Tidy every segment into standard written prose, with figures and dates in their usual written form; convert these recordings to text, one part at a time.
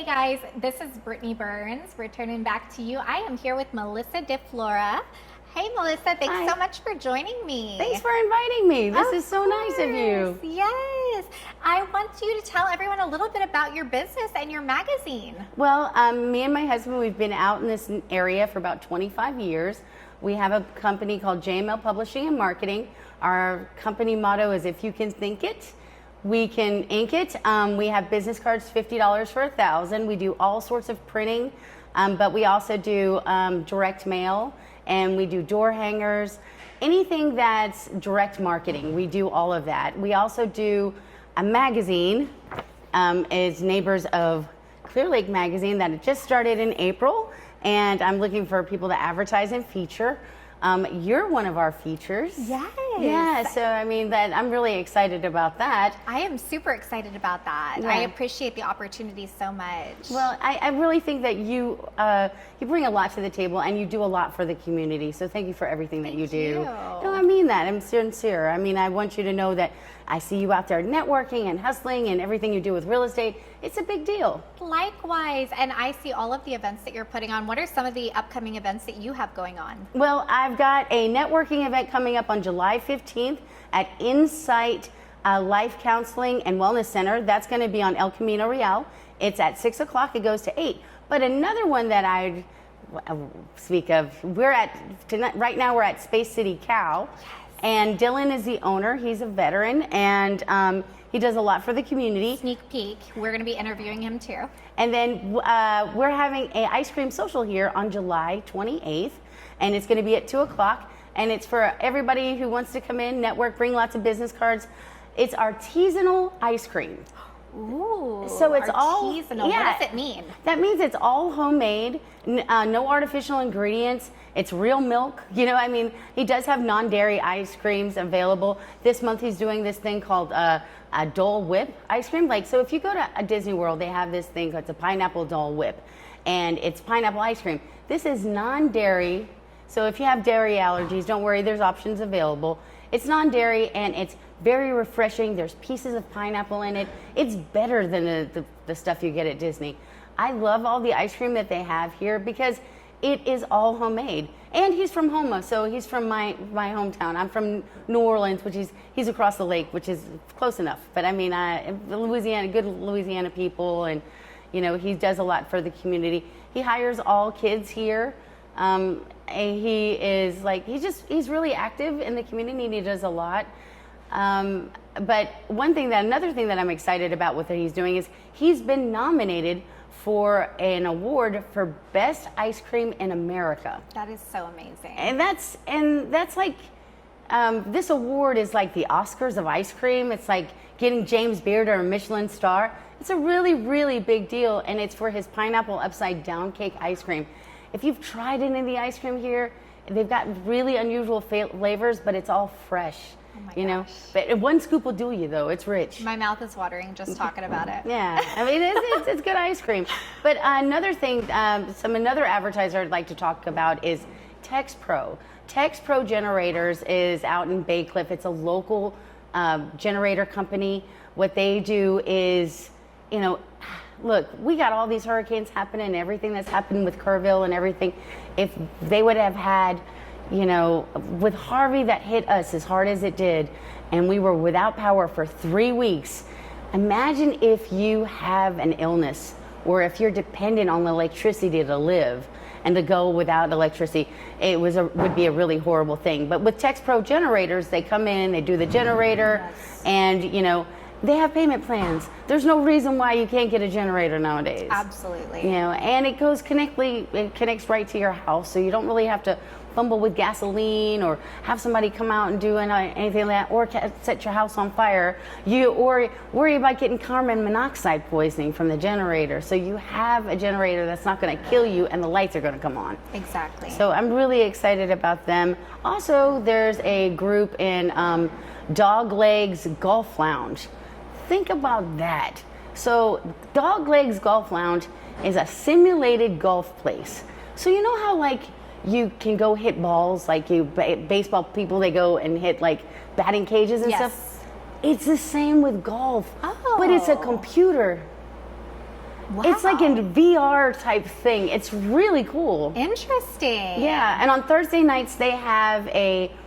guys, this is Brittany Burns returning back to you. I am here with Melissa Deflora. Hey Melissa, thanks so much for joining me. Thanks for inviting me. This is so nice of you. Yes. I want you to tell everyone a little bit about your business and your magazine. Well, me and my husband, we've been out in this area for about 25 years. We have a company called JML Publishing and Marketing. Our company motto is, if you can think it, we can ink it. We have business cards, $50 for 1,000. We do all sorts of printing, but we also do direct mail, and we do door hangers, anything that's direct marketing. We do all of that. We also do a magazine. It's Neighbors of Clear Lake magazine that just started in April, and I'm looking for people to advertise and feature. You're one of our features. Yes. Yeah, so I mean, I'm really excited about that. I am super excited about that. Yeah. I appreciate the opportunity so much. Well, I really think that you bring a lot to the table, and you do a lot for the community. So thank you for everything that you do. No, I mean that. I'm sincere. I mean, I want you to know that I see you out there networking and hustling, and everything you do with real estate. It's a big deal. Likewise, and I see all of the events that you're putting on. What are some of the upcoming events that you have going on? Well, I've got a networking event coming up on July 15th at Insight Life Counseling and Wellness Center. That's going to be on El Camino Real. It's at 6 o'clock. It goes to 8. But another one that I'd speak of, right now we're at Space City Cow. Yes. And Dylan is the owner. He's a veteran, and he does a lot for the community. Sneak peek. We're going to be interviewing him too. And then we're having an ice cream social here on July 28th, and it's going to be at 2 o'clock. And it's for everybody who wants to come in, network, bring lots of business cards. It's artisanal ice cream. Ooh, so it's artisanal. all, yeah, what does it mean? That means it's all homemade, no artificial ingredients. It's real milk. You know, I mean, he does have non-dairy ice creams available. This month he's doing this thing called a Dole Whip ice cream. Like, so if you go to a Disney World, they have this thing called a pineapple Dole Whip, and it's pineapple ice cream. This is non-dairy, so if you have dairy allergies, don't worry, there's options available. It's non-dairy, and it's very refreshing. There's pieces of pineapple in it. It's better than the stuff you get at Disney. I love all the ice cream that they have here because it is all homemade. And he's from Houma, so he's from my hometown. I'm from New Orleans, which he's across the lake, which is close enough. But I mean, Louisiana, good Louisiana people, and you know, he does a lot for the community. He hires all kids here. He is like, he's really active in the community, and he does a lot. But another thing that I'm excited about what he's doing is he's been nominated for an award for best ice cream in America. That is so amazing. And that's like, this award is like the Oscars of ice cream. It's like getting James Beard or a Michelin star. It's a really, really big deal, and it's for his pineapple upside down cake ice cream. If you've tried any of the ice cream here, they've got really unusual flavors, but it's all fresh. Oh my you know, gosh. But one scoop will do you though. It's rich. My mouth is watering just talking about it. Yeah, I mean it's good ice cream. But another thing, another advertiser I'd like to talk about is TexPro. TexPro Generators is out in Bay Cliff. It's a local generator company. What they do is, you know, look, we got all these hurricanes happening, everything that's happened with Kerrville and everything. If they would have had, you know, with Harvey that hit us as hard as it did, and we were without power for 3 weeks. Imagine if you have an illness, or if you're dependent on electricity to live, and to go without electricity, would be a really horrible thing. But with TexPro Generators, they come in, they do the generator, yes. And you know, they have payment plans. There's no reason why you can't get a generator nowadays. Absolutely. You know, and it connects right to your house, so you don't really have to fumble with gasoline or have somebody come out and do anything like that, or set your house on fire. Or worry about getting carbon monoxide poisoning from the generator. So you have a generator that's not going to kill you, and the lights are going to come on. Exactly. So I'm really excited about them. Also, there's a group in Dog Legs Golf Lounge. Think about that. So Dog Legs Golf Lounge is a simulated golf place. So you know how like you can go hit balls, like baseball people, they go and hit like batting cages and yes. stuff? It's the same with golf. Oh. But it's a computer. Wow. It's like a VR type thing. It's really cool. Interesting. Yeah, and on Thursday nights they have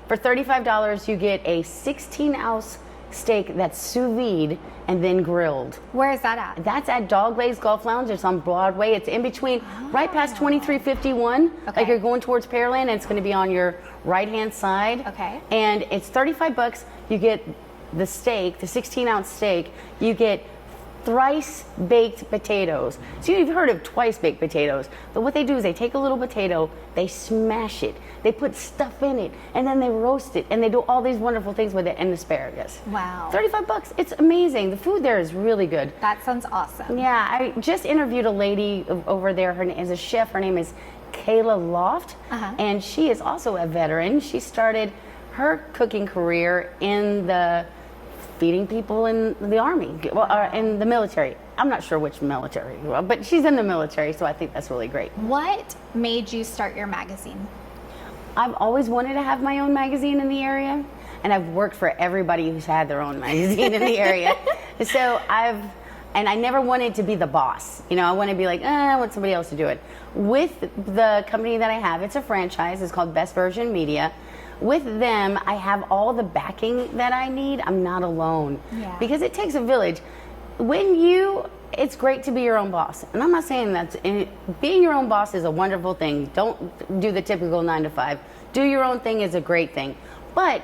for $35 you get a 16-ounce steak that's sous vide and then grilled. Where is that at? That's at Dog Legs Golf Lounge. It's on Broadway. It's in between, right past 2351. Okay. Like you're going towards Pearland, and it's going to be on your right-hand side. Okay. And it's $35. You get the steak, the 16-ounce steak. You get thrice baked potatoes. So you've heard of twice baked potatoes, but what they do is they take a little potato, they smash it, they put stuff in it, and then they roast it, and they do all these wonderful things with it, and asparagus. Wow. $35. It's amazing. The food there is really good. That sounds awesome. Yeah, I just interviewed a lady over there. Her name is a chef. Her name is Kayla Loft, and she is also a veteran. She started her cooking career in the feeding people in the Army, in the military. I'm not sure which military, but she's in the military, so I think that's really great. What made you start your magazine? I've always wanted to have my own magazine in the area, and I've worked for everybody who's had their own magazine in the area. So I never wanted to be the boss. You know, I want to be like, I want somebody else to do it. With the company that I have, it's a franchise. It's called Best Version Media. With them, I have all the backing that I need. I'm not alone. Yeah. Because it takes a village. It's great to be your own boss. And I'm not saying that being your own boss is a wonderful thing. Don't do the typical 9 to 5. Do your own thing is a great thing. But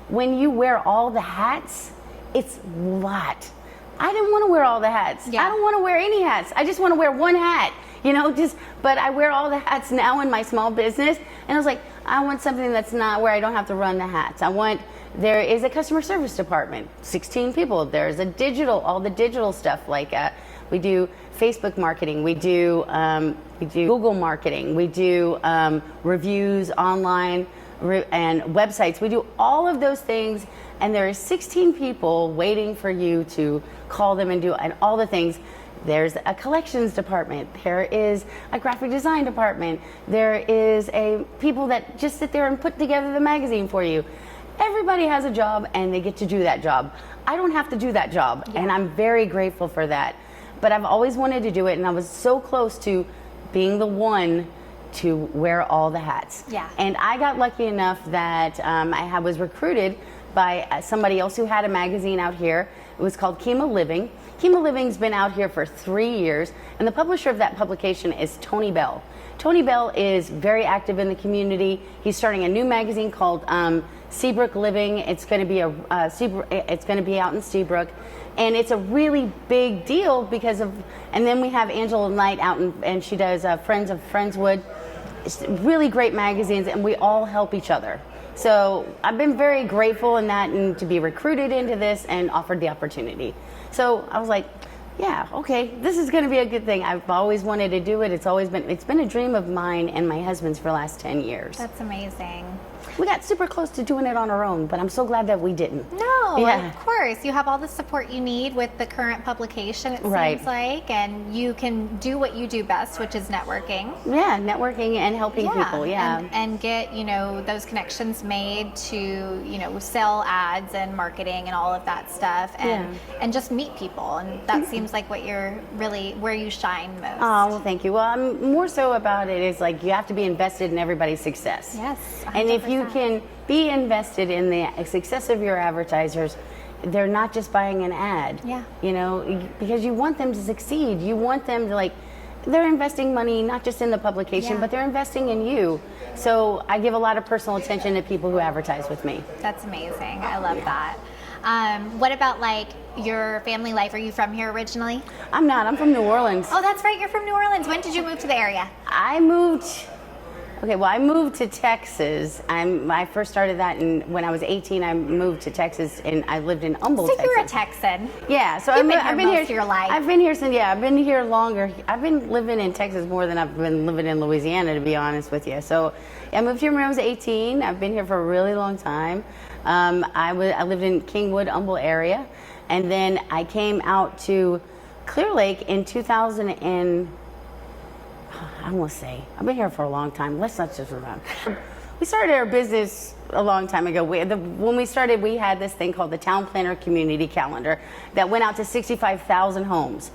when you wear all the hats, it's a lot. I didn't want to wear all the hats. Yeah. I don't want to wear any hats. I just want to wear one hat. But I wear all the hats now in my small business. And I was like, I want something that's not where I don't have to run the hats. There is a customer service department, 16 people. There's all the digital stuff. Like we do Facebook marketing, we do Google marketing, we do reviews online and websites. We do all of those things, and there is 16 people waiting for you to call them and all the things. There's a collections department. There is a graphic design department. There is people that just sit there and put together the magazine for you. Everybody has a job, and they get to do that job. I don't have to do that job, and I'm very grateful for that. But I've always wanted to do it, and I was so close to being the one to wear all the hats. Yeah. And I got lucky enough that I was recruited by somebody else who had a magazine out here. It was called Camino Living. Camino Living's been out here for 3 years, and the publisher of that publication is Tony Bell. Tony Bell is very active in the community. He's starting a new magazine called Seabrook Living. It's going to be it's going to be out in Seabrook, and it's a really big deal because of. And then we have Angela Knight out, and she does Friends of Friendswood. It's really great magazines, and we all help each other. So I've been very grateful in that, and to be recruited into this and offered the opportunity. So I was like, yeah, okay, this is going to be a good thing. I've always wanted to do it. It's been a dream of mine and my husband's for the last 10 years. That's amazing. We got super close to doing it on our own, but I'm so glad that we didn't. No, Yeah. of course. You have all the support you need with the current publication, it Right. seems like, and you can do what you do best, which is networking. Yeah, networking and helping people. Yeah. And get, those connections made to, sell ads and marketing and all of that stuff, and just meet people. And that seems like what you're really, where you shine most. Oh, well, thank you. Well, I'm more so about it is like you have to be invested in everybody's success. Yes, 100%. And if you can be invested in the success of your advertisers, they're not just buying an ad. Yeah. Because you want them to succeed. You want them to they're investing money not just in the publication, but they're investing in you. So I give a lot of personal attention to people who advertise with me. That's amazing. I love that. What about your family life? Are you from here originally? I'm not. I'm from New Orleans. Oh, that's right. You're from New Orleans. When did you move to the area? I moved to Texas. I first started that when I was 18. I moved to Texas, and I lived in Humble, So Texas. you're a Texan. Yeah, so You've I've been most here of your life. I've been here I've been here longer. I've been living in Texas more than I've been living in Louisiana, to be honest with you. So I moved here when I was 18. I've been here for a really long time. I lived in Kingwood, Humble area, and then I came out to Clear Lake in 2000 I want to say, I've been here for a long time. Let's not just remember. we started our business a long time ago. When we started, we had this thing called the Town Planner Community Calendar that went out to 65,000 homes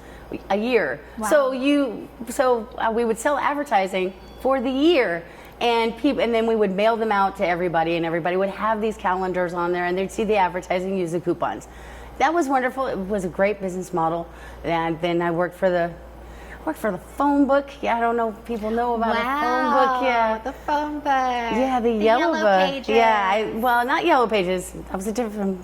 a year. Wow. So we would sell advertising for the year, and then we would mail them out to everybody, and everybody would have these calendars on there, and they'd see the advertising, use the coupons. That was wonderful. It was a great business model. And then I worked for the phone book. Yeah, I don't know if people know about the phone book. Yeah, the phone book. Yeah, the yellow book. Pages. Yeah, well, not Yellow Pages. That was a different.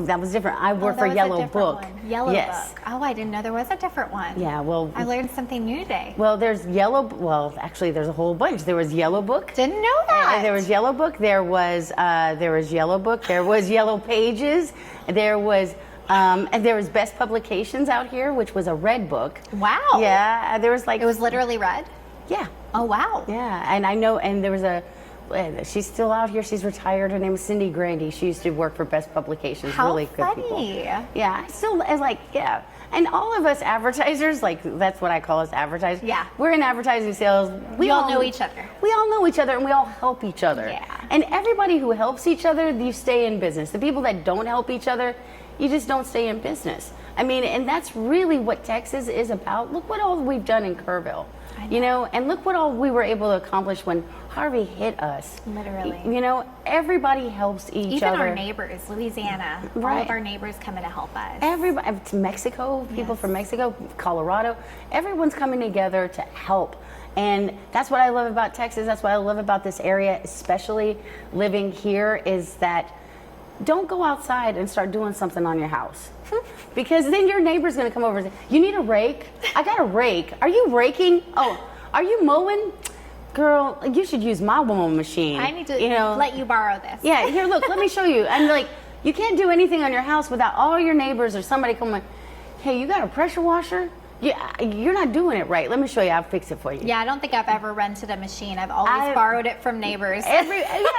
That was different. I worked for Yellow Book. Yellow yes. Book. Oh, I didn't know there was a different one. Yeah, well, I learned something new today. Well, there's Yellow. Well, actually, there's a whole bunch. There was Yellow Book. Didn't know that. There was Yellow Book. There was Yellow Book. There was Yellow Pages. There was. And there was Best Publications out here, which was a red book. Wow. Yeah, there was like... It was literally red? Yeah. Oh, wow. Yeah, and I know, and there was she's still out here, she's retired, her name is Cindy Grandy. She used to work for Best Publications. How really funny. Good people. Yeah, I still, yeah. And all of us advertisers, like that's what I call us advertisers. Yeah. We're in advertising sales. We all know each other. We all know each other, and we all help each other. Yeah. And everybody who helps each other, you stay in business. The people that don't help each other, you just don't stay in business. I mean, and that's really what Texas is about. Look what all we've done in Kerrville, you know, and look what all we were able to accomplish when Harvey hit us. Literally. You know, everybody helps each other. Even our neighbors, Louisiana, all of our neighbors coming to help us. Everybody, to Mexico, people from Mexico, Colorado, everyone's coming together to help. And that's what I love about Texas. That's what I love about this area, especially living here, is that don't go outside and start doing something on your house. Because then your neighbor's gonna come over and say, you need a rake? I got a rake. Are you raking? Oh, are you mowing? Girl, you should use my mowing machine. I need to let you borrow this. Yeah, here, look, let me show you. And like, you can't do anything on your house without all your neighbors or somebody coming, hey, you got a pressure washer? Yeah, you're not doing it right. Let me show you. I'll fix it for you. Yeah, I don't think I've ever rented a machine. I've always borrowed it from neighbors.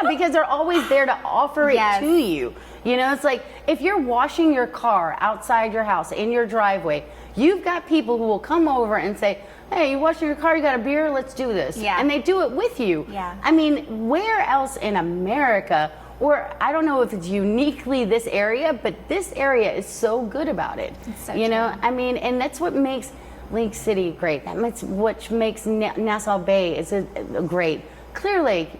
Because they're always there to offer it to you. You know, it's like if you're washing your car outside your house in your driveway, you've got people who will come over and say, hey, you washing your car, you got a beer, let's do this. Yeah. And they do it with you. Yeah. I mean, where else in America, or I don't know if it's uniquely this area, but this area is so good about it. It's so you know, true. I mean, and that's what makes Lake City great. That's what makes Nassau Bay is a great. Clear Lake,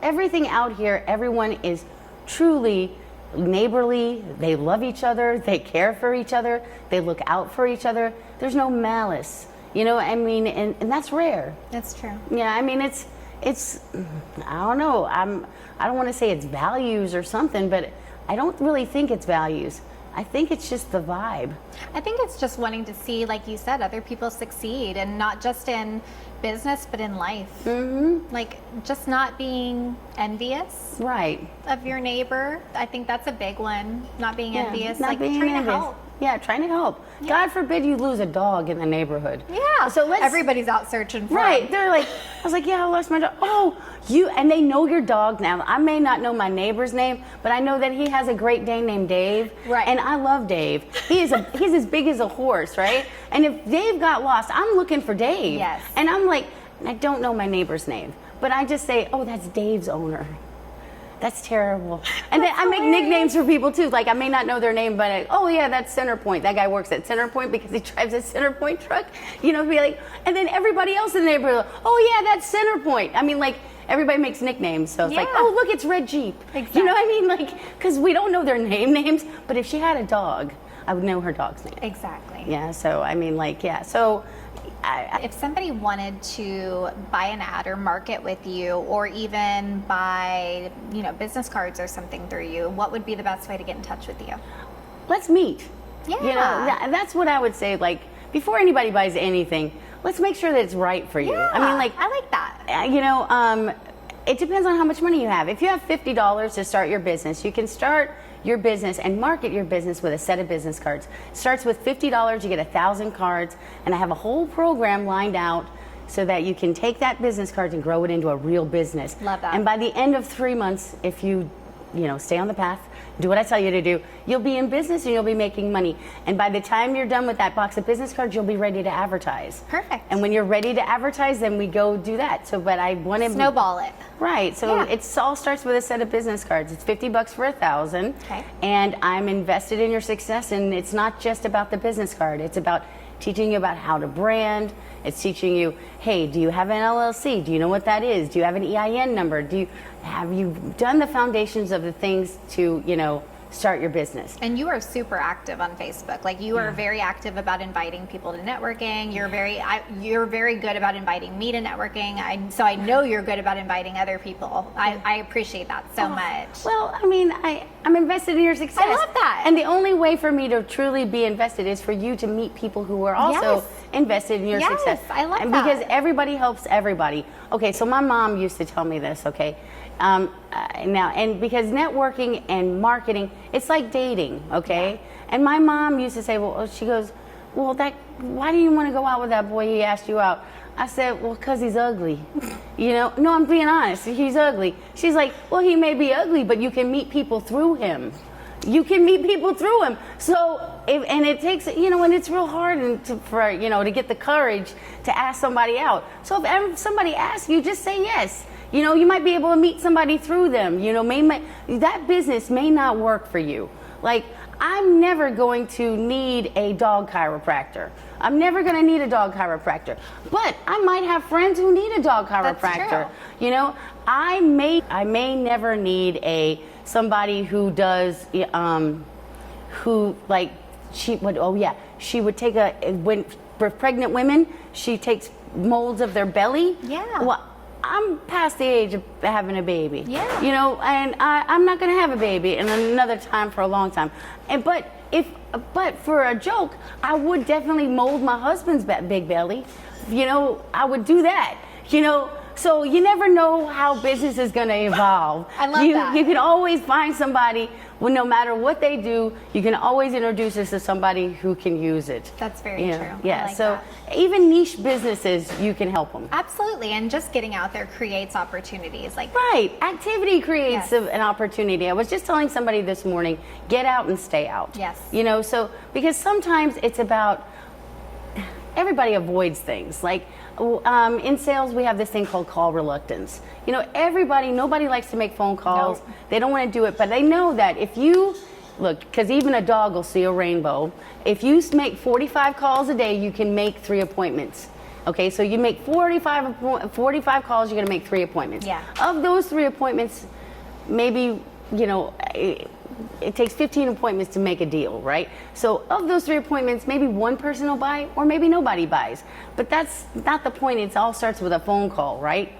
everything out here, everyone is truly neighborly. They love each other. They care for each other. They look out for each other. There's no malice. You know, I mean, and that's rare. That's true. Yeah, I mean, it's I don't know. I don't want to say it's values or something, but I don't really think it's values. I think it's just the vibe. I think it's just wanting to see, like you said, other people succeed, and not just in business, but in life. Mm-hmm. Like just not being envious, right, of your neighbor. I think that's a big one. Not being envious, not like being trying envious. to help. Yeah, trying to help. Yeah. God forbid you lose a dog in the neighborhood. Yeah. So everybody's out searching for right. him. They're like, I was like, yeah, I lost my dog. Oh, and they know your dog now. I may not know my neighbor's name, but I know that he has a Great Dane named Dave. Right. And I love Dave. He's as big as a horse, right? And if Dave got lost, I'm looking for Dave. Yes. And I'm like, I don't know my neighbor's name, but I just say, oh, that's Dave's owner. That's terrible. And then I make nicknames for people too. Like I may not know their name, but oh yeah, that's Centerpoint. That guy works at Centerpoint because he drives a Centerpoint truck. You know, be like, and then everybody else in the neighborhood, oh yeah, that's Centerpoint. I mean, like everybody makes nicknames, so it's like, oh look, it's Red Jeep. Exactly. You know what I mean? Like, because we don't know their names, but if she had a dog, I would know her dog's name. Exactly. Yeah. So I mean, like, yeah. So. If somebody wanted to buy an ad or market with you, or even buy, business cards or something through you, what would be the best way to get in touch with you? Let's meet. Yeah. You know, that's what I would say. Like, before anybody buys anything, let's make sure that it's right for you. Yeah, I mean, like, I like that. It depends on how much money you have. If you have $50 to start your business, you can start your business and market your business with a set of business cards. It starts with $50, you get 1,000 cards, and I have a whole program lined out so that you can take that business card and grow it into a real business. Love that. And by the end of 3 months, if you stay on the path, do what I tell you to do, you'll be in business and you'll be making money. And by the time you're done with that box of business cards, you'll be ready to advertise. Perfect. And when you're ready to advertise, then we go do that. So, but I want to snowball it. Right. So it all starts with a set of business cards. It's $50 for 1,000. Okay. And I'm invested in your success. And it's not just about the business card. It's about teaching you about how to brand. It's teaching you, hey, do you have an LLC? Do you know what that is? Do you have an EIN number? Have you done the foundations of the things to, start your business? And you are super active on Facebook. Like you are very active about inviting people to networking. You're very good about inviting me to networking. So I know you're good about inviting other people. I appreciate that so much. Well, I mean, I'm invested in your success. I love that. And the only way for me to truly be invested is for you to meet people who are also invested in your success. I love and that. Because everybody helps everybody. Okay, so my mom used to tell me this, okay? Now, and because networking and marketing, it's like dating, okay? Yeah. And my mom used to say, she goes, why do you want to go out with that boy? He asked you out. I said, well, because he's ugly. No, I'm being honest. He's ugly. She's like, well, he may be ugly, but you can meet people through him. You can meet people through him. So, and it takes, and it's real hard to get the courage to ask somebody out. So if somebody asks you, just say yes. You might be able to meet somebody through them. That business may not work for you. Like, I'm never going to need a dog chiropractor. I'm never going to need a dog chiropractor. But I might have friends who need a dog chiropractor. That's true. I may never need somebody who does she would take for pregnant women, she takes molds of their belly. Yeah. Well, I'm past the age of having a baby. Yeah. And I'm not going to have a baby in another time for a long time. But for a joke, I would definitely mold my husband's big belly. I would do that. So you never know how business is going to evolve. I love that. You can always find somebody, no matter what they do, you can always introduce us to somebody who can use it. That's very true. Yeah, I like so that. even niche businesses, you can help them. Absolutely, and just getting out there creates opportunities. Right, activity creates an opportunity. I was just telling somebody this morning, get out and stay out. Yes. So because sometimes it's about, everybody avoids things. Like, in sales, we have this thing called call reluctance. Nobody likes to make phone calls. Nope. They don't want to do it, but they know that if you, because even a dog will see a rainbow. If you make 45 calls a day, you can make 3 appointments. Okay, so you make 45 calls, you're going to make 3 appointments. Yeah. Of those 3 appointments, maybe, it takes 15 appointments to make a deal, right? So of those 3 appointments, maybe one person will buy or maybe nobody buys. But that's not the point. It all starts with a phone call, right?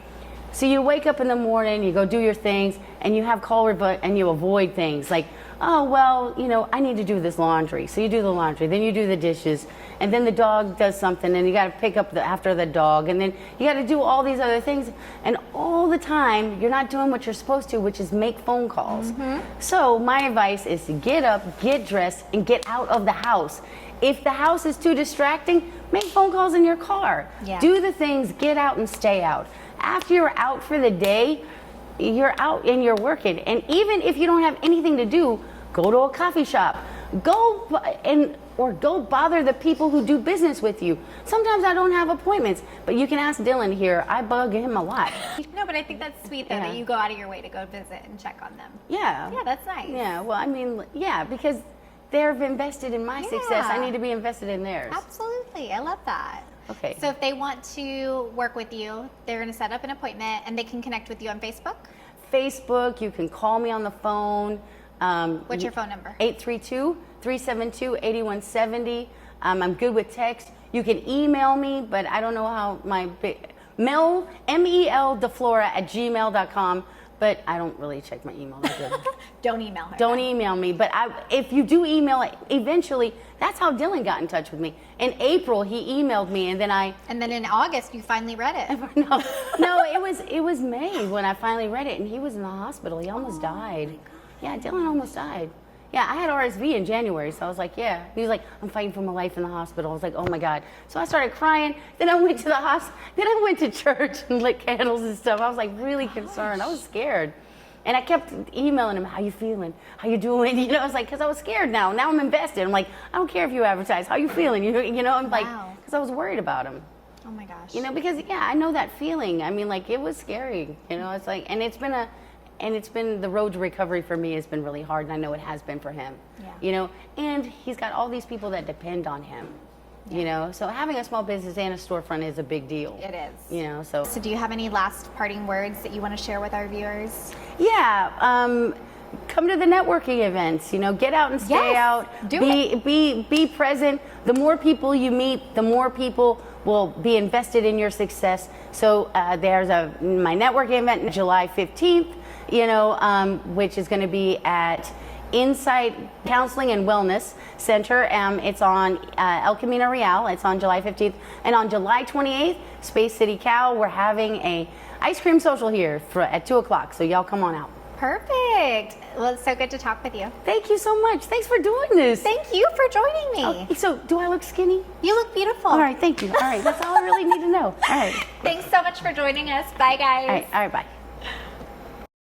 So you wake up in the morning, you go do your things, and you have and you avoid things like, I need to do this laundry. So you do the laundry, then you do the dishes, and then the dog does something, and you got to pick up after the dog, and then you got to do all these other things, and all the time you're not doing what you're supposed to, which is make phone calls. Mm-hmm. So my advice is to get up, get dressed, and get out of the house. If the house is too distracting, make phone calls in your car. Yeah. Do the things, get out and stay out. After you're out for the day, you're out and you're working. And even if you don't have anything to do, go to a coffee shop. Go bother the people who do business with you. Sometimes I don't have appointments, but you can ask Dylan here. I bug him a lot. No, but I think that's sweet though that you go out of your way to go visit and check on them. Yeah. Yeah, that's nice. Yeah, well, because they've invested in my success. I need to be invested in theirs. Absolutely. I love that. Okay. So if they want to work with you, they're going to set up an appointment and they can connect with you on Facebook? Facebook, you can call me on the phone. What's your phone number? 832-372-8170. I'm good with text. You can email me, but I don't know how MEL, Deflora@gmail.com. But I don't really check my email. Don't email her. Don't email me. But if you do email, eventually, that's how Dylan got in touch with me. In April, he emailed me, and then And then in August, you finally read it. No, it was May when I finally read it, and he was in the hospital. He almost died. Yeah, Dylan almost died. Yeah, I had RSV in January, so I was like, yeah. He was like, I'm fighting for my life in the hospital. I was like, oh my God. So I started crying. Then I went to the hospital. Then I went to church and lit candles and stuff. I was like really concerned. I was scared. And I kept emailing him, how you feeling? How you doing? You know, it's like, because I was scared now. Now I'm invested. I'm like, I don't care if you advertise. How you feeling? You know, I'm like, because I was worried about him. Oh my gosh. You know, because, yeah, I know that feeling. I mean, like, it was scary. You know, it's like, and it's been the road to recovery for me has been really hard, and I know it has been for him. Yeah. You know, and he's got all these people that depend on him. You know, so having a small business and a storefront is a big deal. It is. You know, so. So do you have any last parting words that you want to share with our viewers? Yeah, come to the networking events. You know, get out and stay out. Be present. The more people you meet, the more people will be invested in your success. So there's my networking event July 15th. You know, which is going to be at Insight Counseling and Wellness Center. It's on El Camino Real. It's on July 15th. And on July 28th, Space City Cal, we're having a ice cream social here at 2 o'clock. So y'all come on out. Perfect. Well, it's so good to talk with you. Thank you so much. Thanks for doing this. Thank you for joining me. Oh, so do I look skinny? You look beautiful. All right, thank you. All right, that's all I really need to know. All right. Thanks so much for joining us. Bye, guys. All right, bye.